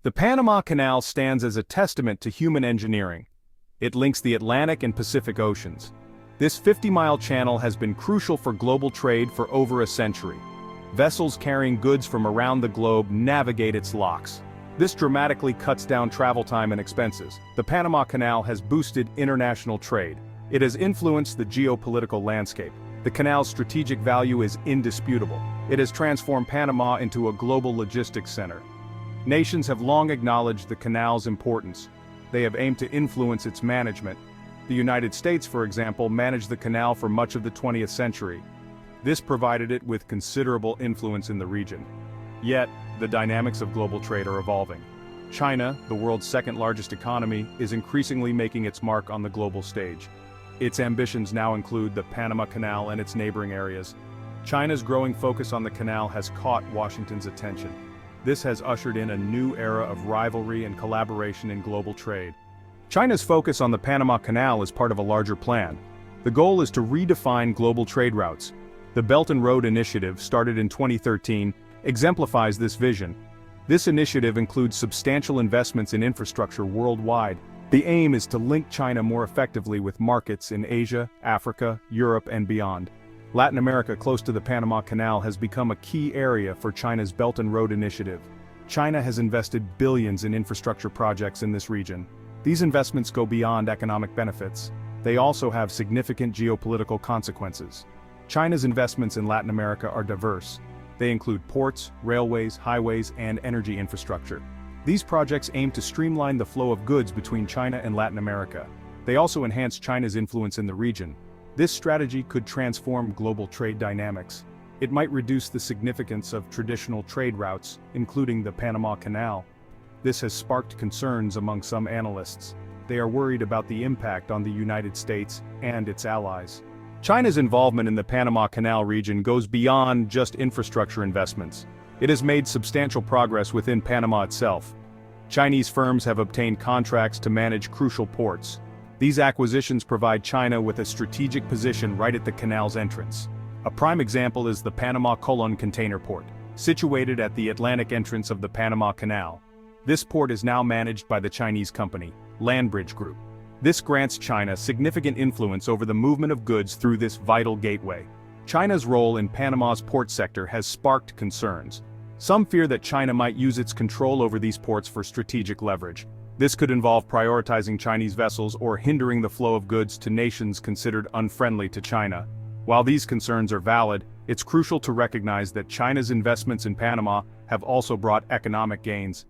The Panama Canal stands as a testament to human engineering. It links the Atlantic and Pacific Oceans. This 50-mile channel has been crucial for global trade for over a century. Vessels carrying goods from around the globe navigate its locks. This dramatically cuts down travel time and expenses. The Panama Canal has boosted international trade. It has influenced the geopolitical landscape. The canal's strategic value is indisputable. It has transformed Panama into a global logistics center. Nations have long acknowledged the canal's importance. They have aimed to influence its management. The United States, for example, managed the canal for much of the 20th century. This provided it with considerable influence in the region. Yet, the dynamics of global trade are evolving. China, the world's second-largest economy, is increasingly making its mark on the global stage. Its ambitions now include the Panama Canal and its neighboring areas. China's growing focus on the canal has caught Washington's attention. This has ushered in a new era of rivalry and collaboration in global trade. China's focus on the Panama Canal is part of a larger plan. The goal is to redefine global trade routes. The Belt and Road Initiative, started in 2013, exemplifies this vision. This initiative includes substantial investments in infrastructure worldwide. The aim is to link China more effectively with markets in Asia, Africa, Europe, and beyond. Latin America, close to the Panama Canal, has become a key area for China's Belt and Road Initiative. China has invested billions in infrastructure projects in this region. These investments go beyond economic benefits. They also have significant geopolitical consequences. China's investments in Latin America are diverse. They include ports, railways, highways, and energy infrastructure. These projects aim to streamline the flow of goods between China and Latin America. They also enhance China's influence in the region. This strategy could transform global trade dynamics. It might reduce the significance of traditional trade routes, including the Panama Canal. This has sparked concerns among some analysts. They are worried about the impact on the United States and its allies. China's involvement in the Panama Canal region goes beyond just infrastructure investments. It has made substantial progress within Panama itself. Chinese firms have obtained contracts to manage crucial ports. These acquisitions provide China with a strategic position right at the canal's entrance. A prime example is the Panama Colon container port, situated at the Atlantic entrance of the Panama Canal. This port is now managed by the Chinese company, Landbridge Group. This grants China significant influence over the movement of goods through this vital gateway. China's role in Panama's port sector has sparked concerns. Some fear that China might use its control over these ports for strategic leverage. This could involve prioritizing Chinese vessels or hindering the flow of goods to nations considered unfriendly to China. While these concerns are valid, it's crucial to recognize that China's investments in Panama have also brought economic gains.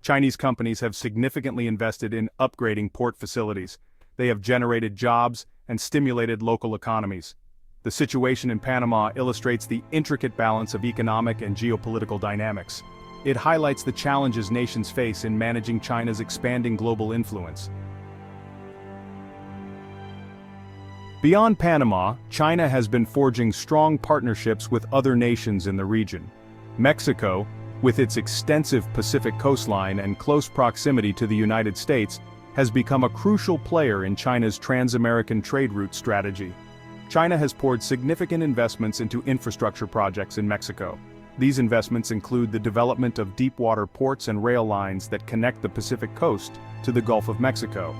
Chinese companies have significantly invested in upgrading port facilities. They have generated jobs and stimulated local economies. The situation in Panama illustrates the intricate balance of economic and geopolitical dynamics. It highlights the challenges nations face in managing China's expanding global influence. Beyond Panama, China has been forging strong partnerships with other nations in the region. Mexico, with its extensive Pacific coastline and close proximity to the United States, has become a crucial player in China's trans-American trade route strategy. China has poured significant investments into infrastructure projects in Mexico. These investments include the development of deep-water ports and rail lines that connect the Pacific coast to the Gulf of Mexico.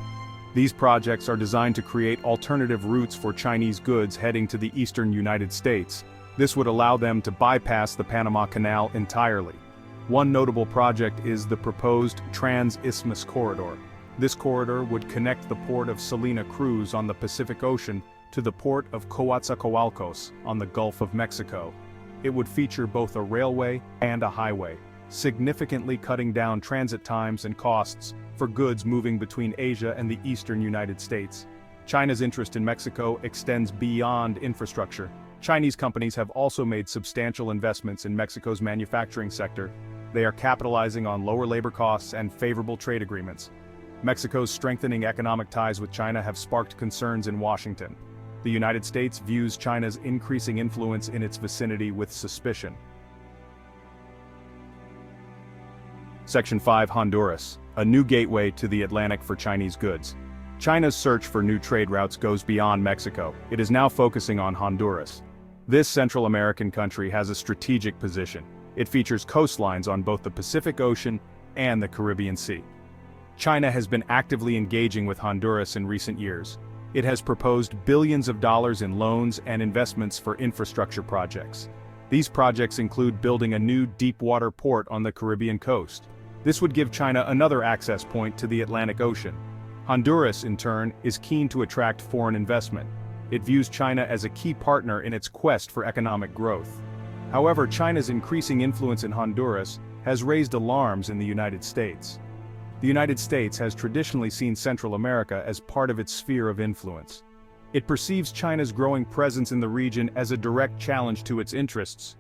These projects are designed to create alternative routes for Chinese goods heading to the eastern United States. This would allow them to bypass the Panama Canal entirely. One notable project is the proposed Trans-Isthmus Corridor. This corridor would connect the port of Salina Cruz on the Pacific Ocean to the port of Coatzacoalcos on the Gulf of Mexico. It would feature both a railway and a highway, significantly cutting down transit times and costs for goods moving between Asia and the eastern United States. China's interest in Mexico extends beyond infrastructure. Chinese companies have also made substantial investments in Mexico's manufacturing sector. They are capitalizing on lower labor costs and favorable trade agreements. Mexico's strengthening economic ties with China have sparked concerns in Washington. The United States views China's increasing influence in its vicinity with suspicion. Section 5. Honduras, a new gateway to the Atlantic for Chinese goods. China's search for new trade routes goes beyond Mexico. It is now focusing on Honduras. This Central American country has a strategic position. It features coastlines on both the Pacific Ocean and the Caribbean Sea. China has been actively engaging with Honduras in recent years. It has proposed billions of dollars in loans and investments for infrastructure projects. These projects include building a new deep-water port on the Caribbean coast. This would give China another access point to the Atlantic Ocean. Honduras, in turn, is keen to attract foreign investment. It views China as a key partner in its quest for economic growth. However, China's increasing influence in Honduras has raised alarms in the United States. The United States has traditionally seen Central America as part of its sphere of influence. It perceives China's growing presence in the region as a direct challenge to its interests.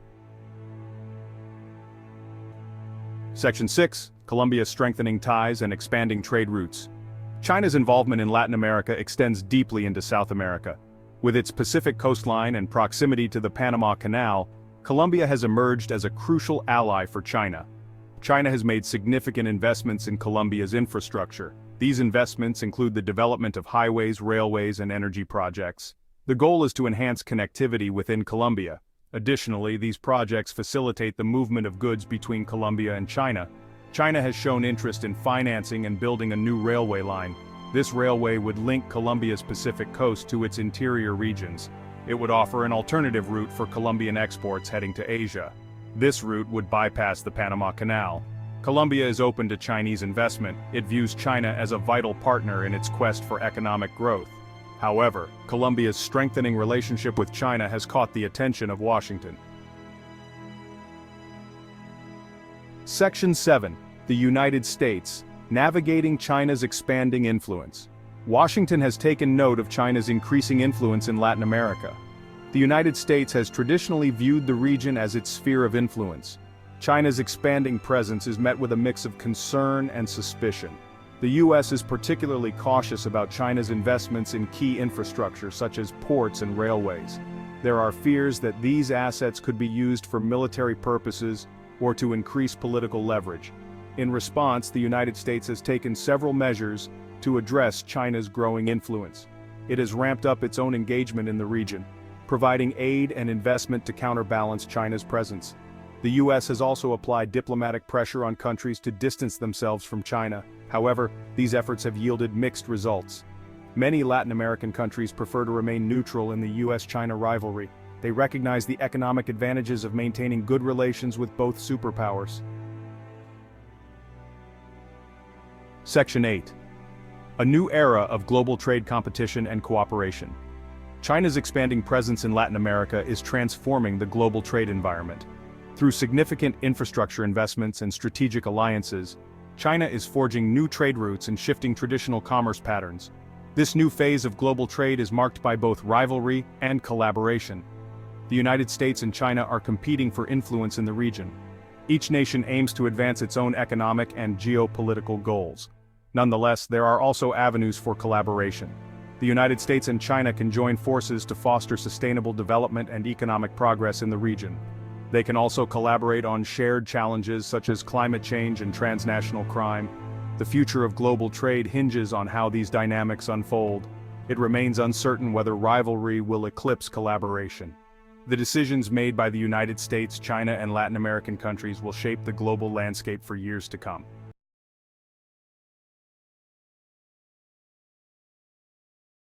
Section 6. Colombia strengthening ties and expanding trade routes. China's involvement in Latin America extends deeply into South America. With its Pacific coastline and proximity to the Panama Canal, Colombia has emerged as a crucial ally for China. China has made significant investments in Colombia's infrastructure. These investments include the development of highways, railways, and energy projects. The goal is to enhance connectivity within Colombia. Additionally, these projects facilitate the movement of goods between Colombia and China. China has shown interest in financing and building a new railway line. This railway would link Colombia's Pacific coast to its interior regions. It would offer an alternative route for Colombian exports heading to Asia. This route would bypass the Panama Canal. Colombia is open to Chinese investment. It views China as a vital partner in its quest for economic growth. However, Colombia's strengthening relationship with China has caught the attention of Washington. Section 7. The United States, navigating China's expanding influence. Washington has taken note of China's increasing influence in Latin America. The United States has traditionally viewed the region as its sphere of influence. China's expanding presence is met with a mix of concern and suspicion. The U.S. is particularly cautious about China's investments in key infrastructure such as ports and railways. There are fears that these assets could be used for military purposes or to increase political leverage. In response, the United States has taken several measures to address China's growing influence. It has ramped up its own engagement in the region, providing aid and investment to counterbalance China's presence. The U.S. has also applied diplomatic pressure on countries to distance themselves from China. However, these efforts have yielded mixed results. Many Latin American countries prefer to remain neutral in the U.S.-China rivalry. They recognize the economic advantages of maintaining good relations with both superpowers. Section 8. A new era of global trade competition and cooperation. China's expanding presence in Latin America is transforming the global trade environment. Through significant infrastructure investments and strategic alliances, China is forging new trade routes and shifting traditional commerce patterns. This new phase of global trade is marked by both rivalry and collaboration. The United States and China are competing for influence in the region. Each nation aims to advance its own economic and geopolitical goals. Nonetheless, there are also avenues for collaboration. The United States and China can join forces to foster sustainable development and economic progress in the region. They can also collaborate on shared challenges such as climate change and transnational crime. The future of global trade hinges on how these dynamics unfold. It remains uncertain whether rivalry will eclipse collaboration. The decisions made by the United States, China, and Latin American countries will shape the global landscape for years to come.